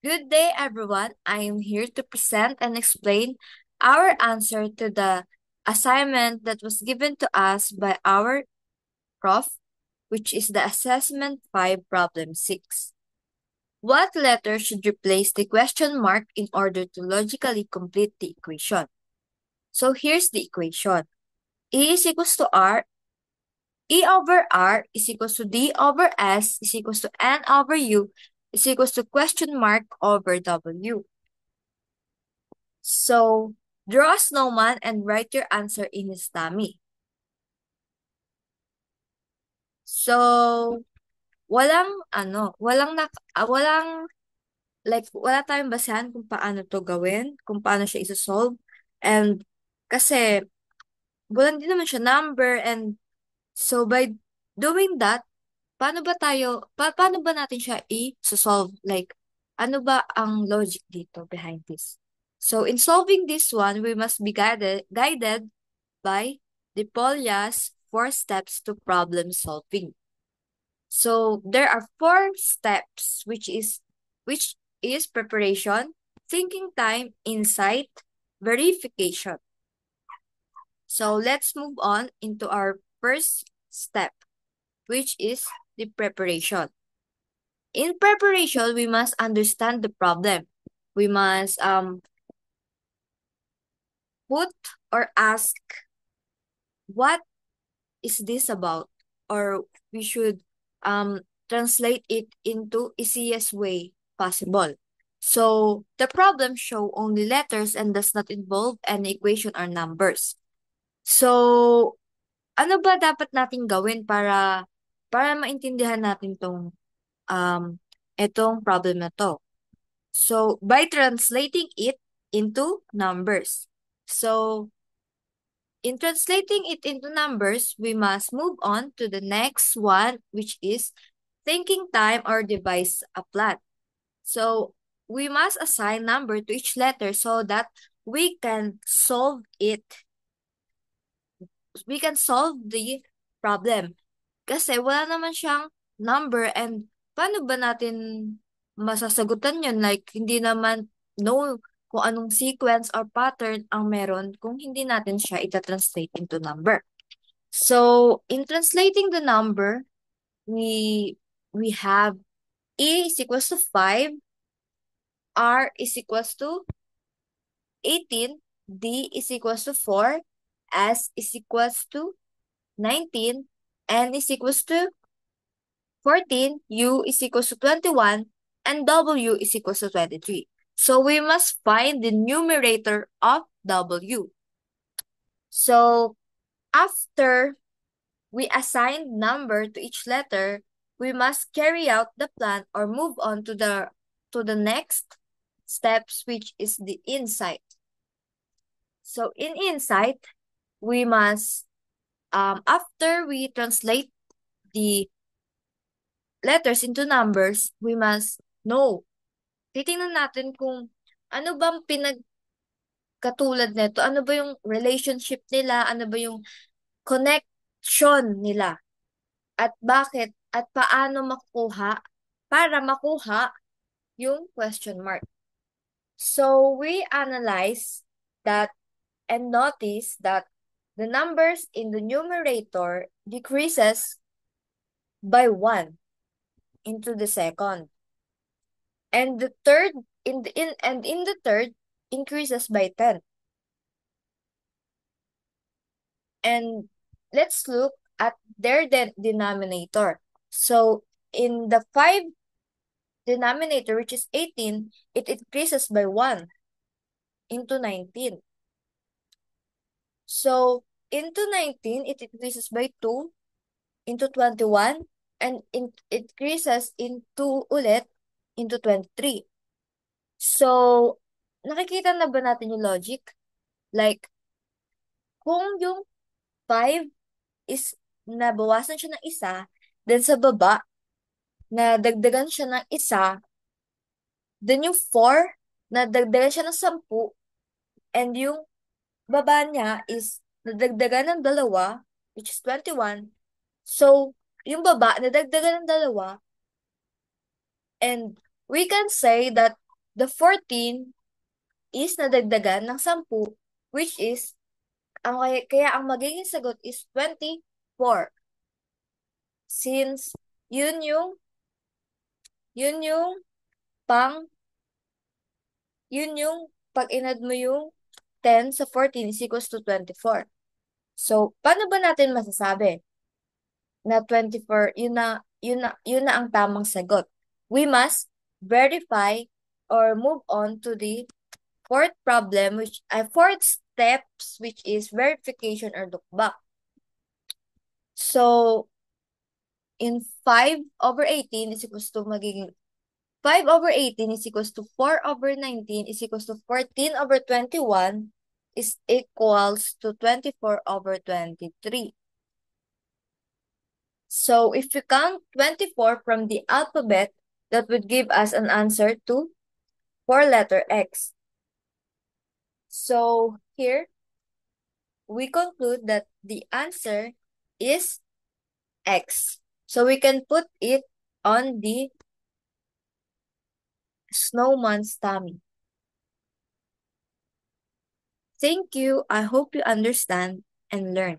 Good day, everyone. I am here to present and explain our answer to the assignment that was given to us by our prof, which is the Assessment 5 Problem 6. What letter should replace the question mark in order to logically complete the equation? So here's the equation. E is equals to R. E over R is equals to D over S is equals to N over U is equals to question mark over W. So, draw a snowman and write your answer in his tummy. So, walang wala tayong basehan kung paano to gawin, kung paano siya isa-solve. And kasi walang din naman siya number, and so by doing that, paano ba natin siya i-solve? Like, ano ba ang logic dito behind this? So, in solving this one, we must be guided by DePaulia's 4 steps to problem solving. So, there are 4 steps, which is preparation, thinking time, insight, verification. So, let's move on into our first step, which is the preparation. In preparation, we must understand the problem. We must put or ask, what is this about? Or we should translate it into easiest way possible. So, the problem show only letters and does not involve any equation or numbers. So, ano ba dapat nating gawin para maintindihan natin itong problem na to? So, by translating it into numbers. So, in translating it into numbers, we must move on to the next one, which is thinking time or devise a plan. So, we must assign number to each letter so that we can solve it. We can solve the problem. Kasi wala naman siyang number, and paano ba natin masasagutan yun? Like, hindi naman know kung anong sequence or pattern ang meron kung hindi natin siya ita-translate into number. So, in translating the number, we have E is equals to 5, R is equals to 18, D is equals to 4, S is equals to 19, N is equals to 14, U is equals to 21, and W is equals to 23. So we must find the numerator of W. So after we assign number to each letter, we must carry out the plan or move on to the next steps, which is the insight. So in insight, we must after we translate the letters into numbers, we must know. Titingnan natin kung ano bang pinagkatulad nito, ano ba yung relationship nila, ano ba yung connection nila, at bakit, at paano makukuha, para makuha yung question mark. So, we analyze that and notice that the numbers in the numerator decreases by 1 into the second. And the third in the third increases by 10. And let's look at their denominator. So in the 5 denominator, which is 18, it increases by 1 into 19. So into 19, it increases by 2 into 21, and it increases into ulit into 23. So, nakikita na ba natin yung logic? Like, kung yung 5 is nabawasan siya ng isa, then sa baba, nadagdagan siya ng isa, then yung 4, nadagdagan siya ng 10, and yung baba niya is nadagdagan ng 2, which is 21. So, yung baba, nadagdagan ng 2, and we can say that the 14 is nadagdagan ng 10, which is, kaya ang magiging sagot is 24. Since yun yung, yun yung pang, yun yung pag inad mo yung 10 sa 14 is equals to 24. So, paano ba natin masasabi na 24, yun na ang tamang sagot? We must verify or move on to the fourth problem, fourth steps, which is verification or look back. So, in 5/18 is equals to magiging 5/18 is equals to 4/19 is equals to 14/21 is equals to 24/23. So if we count 24 from the alphabet, that would give us an answer to 4-letter X. So here, we conclude that the answer is X. So we can put it on the snowman's tummy. Thank you. I hope you understand and learn.